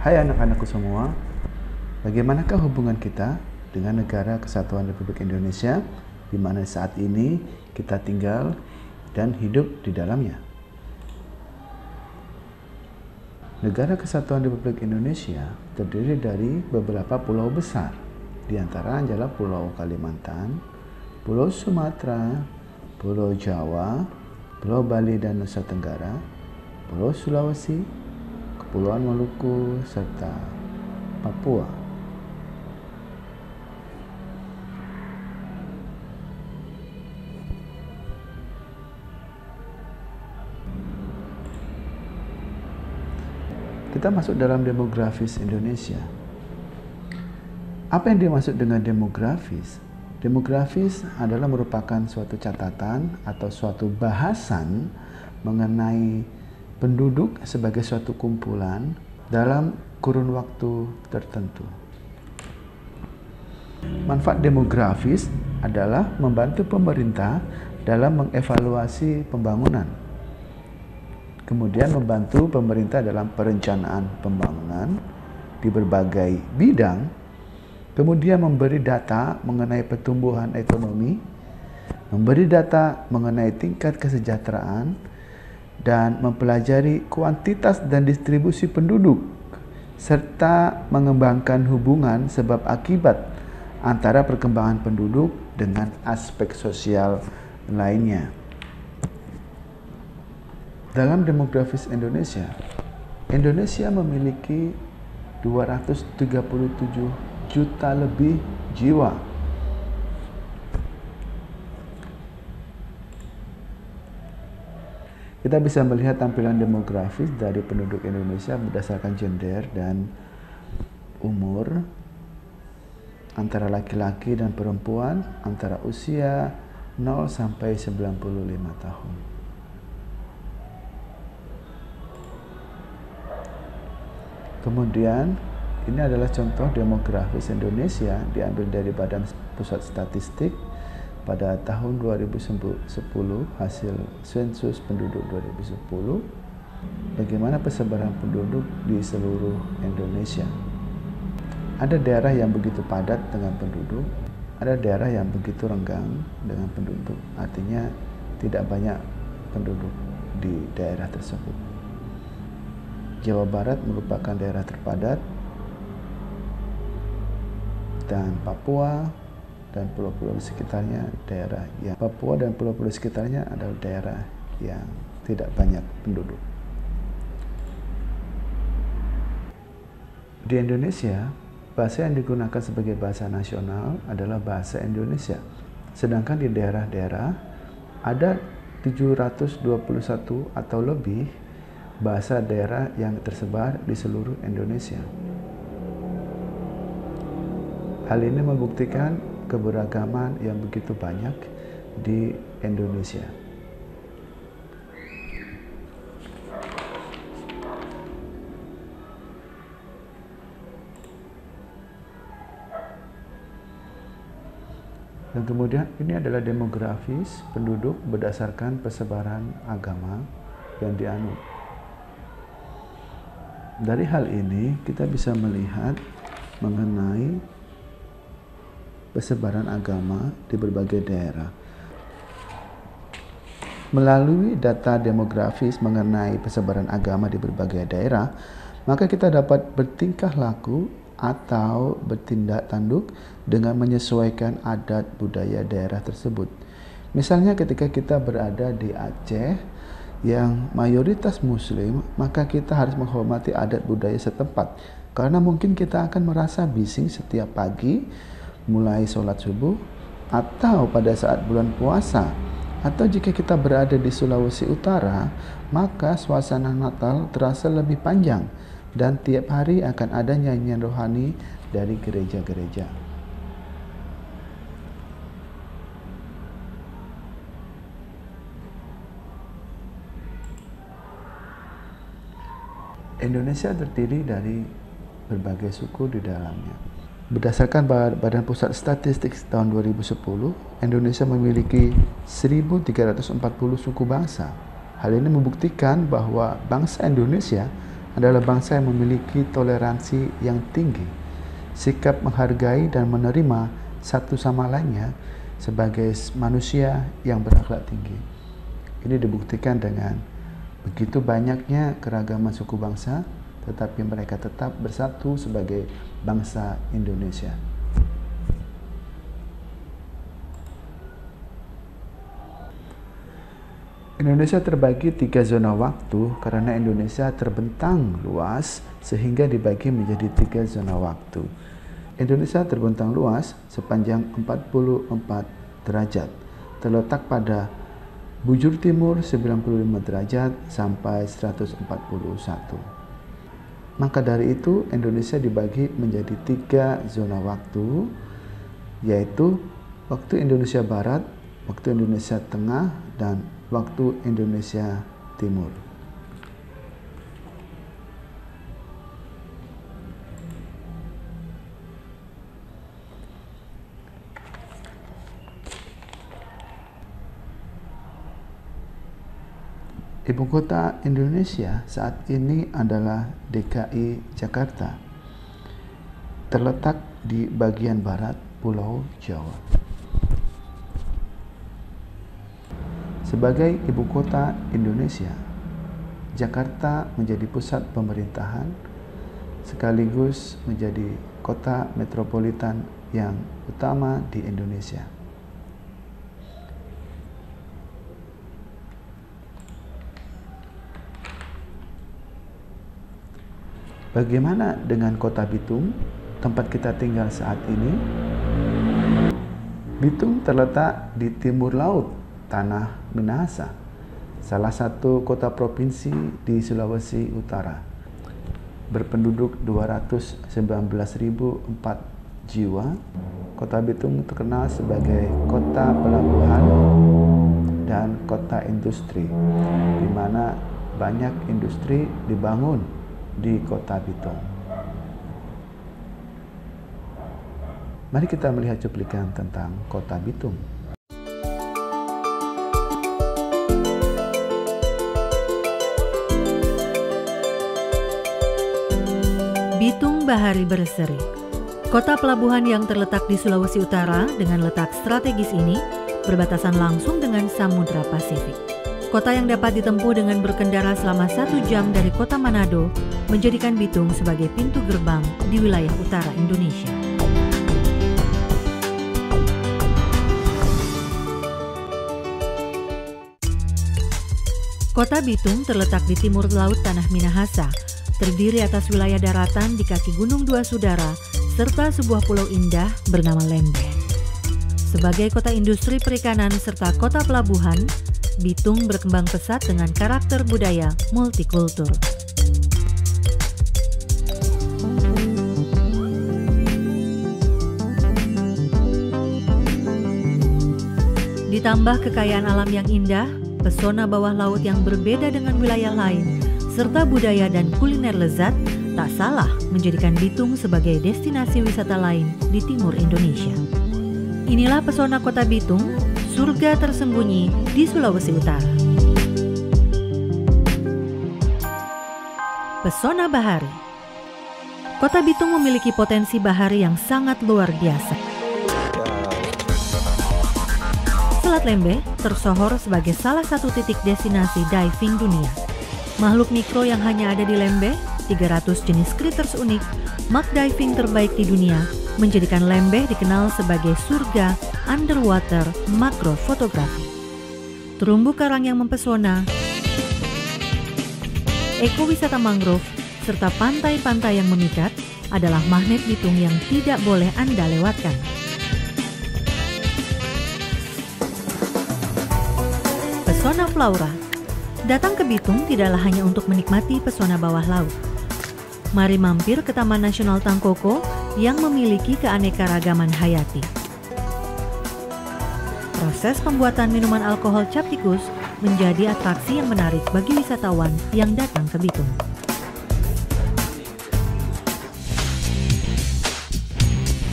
Hai anak-anakku semua, bagaimanakah hubungan kita dengan Negara Kesatuan Republik Indonesia di mana saat ini kita tinggal dan hidup di dalamnya? Negara Kesatuan Republik Indonesia terdiri dari beberapa pulau besar, di antara adalah Pulau Kalimantan, Pulau Sumatera, Pulau Jawa, Pulau Bali dan Nusa Tenggara, Pulau Sulawesi, Kepulauan Maluku, serta Papua. Kita masuk dalam demografis Indonesia. Apa yang dimaksud dengan demografis? Demografis adalah merupakan suatu catatan atau suatu bahasan mengenai penduduk sebagai suatu kumpulan dalam kurun waktu tertentu. Manfaat demografis adalah membantu pemerintah dalam mengevaluasi pembangunan. Kemudian membantu pemerintah dalam perencanaan pembangunan di berbagai bidang. Kemudian memberi data mengenai pertumbuhan ekonomi, memberi data mengenai tingkat kesejahteraan, dan mempelajari kuantitas dan distribusi penduduk, serta mengembangkan hubungan sebab akibat antara perkembangan penduduk dengan aspek sosial lainnya. Dalam demografis Indonesia, Indonesia memiliki 237 juta lebih jiwa. Kita bisa melihat tampilan demografis dari penduduk Indonesia berdasarkan gender dan umur, antara laki-laki dan perempuan, antara usia 0 sampai 95 tahun. Kemudian, ini adalah contoh demografis Indonesia diambil dari Badan Pusat Statistik pada tahun 2010, hasil sensus penduduk 2010, bagaimana persebaran penduduk di seluruh Indonesia. Ada daerah yang begitu padat dengan penduduk, ada daerah yang begitu renggang dengan penduduk, artinya tidak banyak penduduk di daerah tersebut. Jawa Barat merupakan daerah terpadat, dan Papua dan pulau-pulau di sekitarnya Papua dan pulau-pulau di sekitarnya adalah daerah yang tidak banyak penduduk. Di Indonesia, bahasa yang digunakan sebagai bahasa nasional adalah bahasa Indonesia. Sedangkan di daerah-daerah ada 721 atau lebih bahasa daerah yang tersebar di seluruh Indonesia. Hal ini membuktikan keberagaman yang begitu banyak di Indonesia. Dan kemudian ini adalah demografis penduduk berdasarkan persebaran agama yang dianut. Dari hal ini kita bisa melihat mengenai persebaran agama di berbagai daerah. Melalui data demografis mengenai persebaran agama di berbagai daerah, maka kita dapat bertingkah laku atau bertindak tanduk dengan menyesuaikan adat budaya daerah tersebut. Misalnya ketika kita berada di Aceh yang mayoritas muslim, maka kita harus menghormati adat budaya setempat, karena mungkin kita akan merasa bising setiap pagi mulai sholat subuh, atau pada saat bulan puasa, atau jika kita berada di Sulawesi Utara, maka suasana Natal terasa lebih panjang dan tiap hari akan ada nyanyian rohani dari gereja-gereja. Indonesia terdiri dari berbagai suku di dalamnya. Berdasarkan Badan Pusat Statistik tahun 2010, Indonesia memiliki 1.340 suku bangsa. Hal ini membuktikan bahwa bangsa Indonesia adalah bangsa yang memiliki toleransi yang tinggi, sikap menghargai dan menerima satu sama lainnya sebagai manusia yang berakhlak tinggi. Ini dibuktikan dengan begitu banyaknya keragaman suku bangsa, tetapi mereka tetap bersatu sebagai bangsa Indonesia. Indonesia terbagi 3 zona waktu karena Indonesia terbentang luas sehingga dibagi menjadi 3 zona waktu. Indonesia terbentang luas sepanjang 44 derajat, terletak pada bujur timur 95 derajat sampai 141. Maka dari itu Indonesia dibagi menjadi 3 zona waktu, yaitu waktu Indonesia Barat, waktu Indonesia Tengah, dan waktu Indonesia Timur. Ibu kota Indonesia saat ini adalah DKI Jakarta, terletak di bagian barat Pulau Jawa. Sebagai ibu kota Indonesia, Jakarta menjadi pusat pemerintahan sekaligus menjadi kota metropolitan yang utama di Indonesia. Bagaimana dengan kota Bitung, tempat kita tinggal saat ini? Bitung terletak di timur laut Tanah Minahasa, salah satu kota provinsi di Sulawesi Utara. Berpenduduk 219.004 jiwa, kota Bitung terkenal sebagai kota pelabuhan dan kota industri, di mana banyak industri dibangun di kota Bitung. Mari kita melihat cuplikan tentang kota Bitung. Bitung Bahari Berseri, kota pelabuhan yang terletak di Sulawesi Utara dengan letak strategis ini berbatasan langsung dengan Samudra Pasifik. Kota yang dapat ditempuh dengan berkendara selama 1 jam dari kota Manado menjadikan Bitung sebagai pintu gerbang di wilayah utara Indonesia. Kota Bitung terletak di timur laut Tanah Minahasa, terdiri atas wilayah daratan di kaki Gunung Dua Sudara, serta sebuah pulau indah bernama Lembe. Sebagai kota industri perikanan serta kota pelabuhan, Bitung berkembang pesat dengan karakter budaya multikultur. Ditambah kekayaan alam yang indah, pesona bawah laut yang berbeda dengan wilayah lain, serta budaya dan kuliner lezat, tak salah menjadikan Bitung sebagai destinasi wisata lain di timur Indonesia. Inilah pesona kota Bitung, surga tersembunyi di Sulawesi Utara. Pesona bahari. Kota Bitung memiliki potensi bahari yang sangat luar biasa. Selat Lembe tersohor sebagai salah satu titik destinasi diving dunia. Makhluk mikro yang hanya ada di Lembe 300 jenis critters unik, mark diving terbaik di dunia, menjadikan Lembeh dikenal sebagai surga underwater makrofotografi. Terumbu karang yang mempesona, ekowisata mangrove, serta pantai-pantai yang memikat adalah magnet Bitung yang tidak boleh Anda lewatkan. Pesona Flora. Datang ke Bitung tidaklah hanya untuk menikmati pesona bawah laut. Mari mampir ke Taman Nasional Tangkoko yang memiliki keanekaragaman hayati. Proses pembuatan minuman alkohol cap tikus menjadi atraksi yang menarik bagi wisatawan yang datang ke Bitung.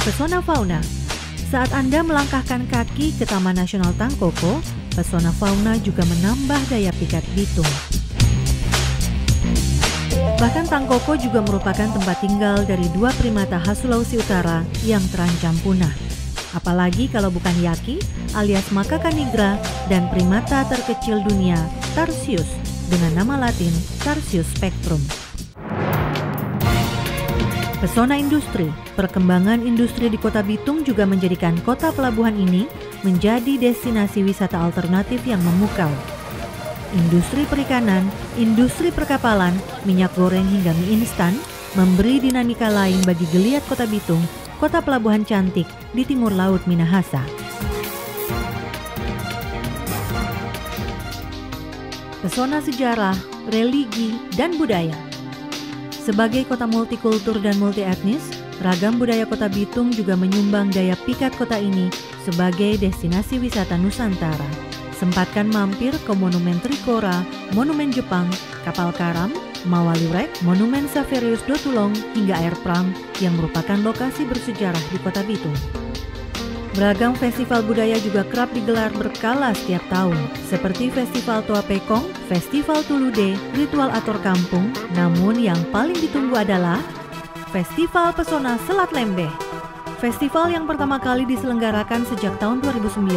Pesona Fauna. Saat Anda melangkahkan kaki ke Taman Nasional Tangkoko, pesona fauna juga menambah daya pikat Bitung. Bahkan Tangkoko juga merupakan tempat tinggal dari dua primata khas Sulawesi Utara yang terancam punah. Apalagi kalau bukan yaki alias makaka nigra dan primata terkecil dunia Tarsius dengan nama latin Tarsius spectrum. Pesona industri. Perkembangan industri di Kota Bitung juga menjadikan kota pelabuhan ini menjadi destinasi wisata alternatif yang memukau. Industri perikanan, industri perkapalan, minyak goreng hingga mie instan memberi dinamika lain bagi geliat Kota Bitung, kota pelabuhan cantik di timur laut Minahasa. Pesona sejarah, religi, dan budaya. Sebagai kota multikultur dan multietnis, ragam budaya Kota Bitung juga menyumbang daya pikat kota ini sebagai destinasi wisata Nusantara. Sempatkan mampir ke Monumen Trikora, Monumen Jepang, Kapal Karam, Mawalurek, Monumen Saverius Dotulong, hingga Air Pram yang merupakan lokasi bersejarah di Kota Bitung. Beragam festival budaya juga kerap digelar berkala setiap tahun, seperti Festival Toa Pekong, Festival Tulude, Ritual Ator Kampung, namun yang paling ditunggu adalah Festival Pesona Selat Lembeh. Festival yang pertama kali diselenggarakan sejak tahun 2009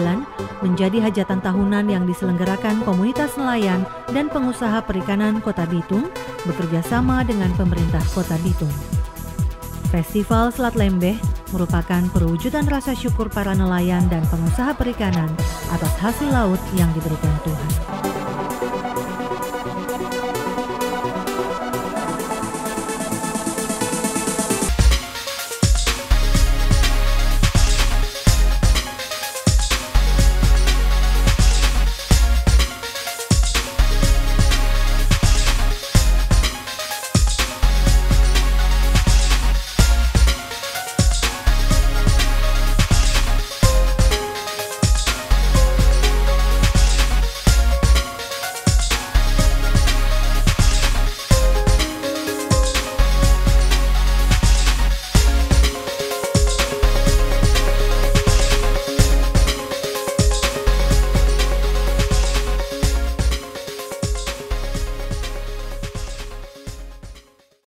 menjadi hajatan tahunan yang diselenggarakan komunitas nelayan dan pengusaha perikanan Kota Bitung bekerja sama dengan pemerintah Kota Bitung. Festival Selat Lembeh merupakan perwujudan rasa syukur para nelayan dan pengusaha perikanan atas hasil laut yang diberikan Tuhan.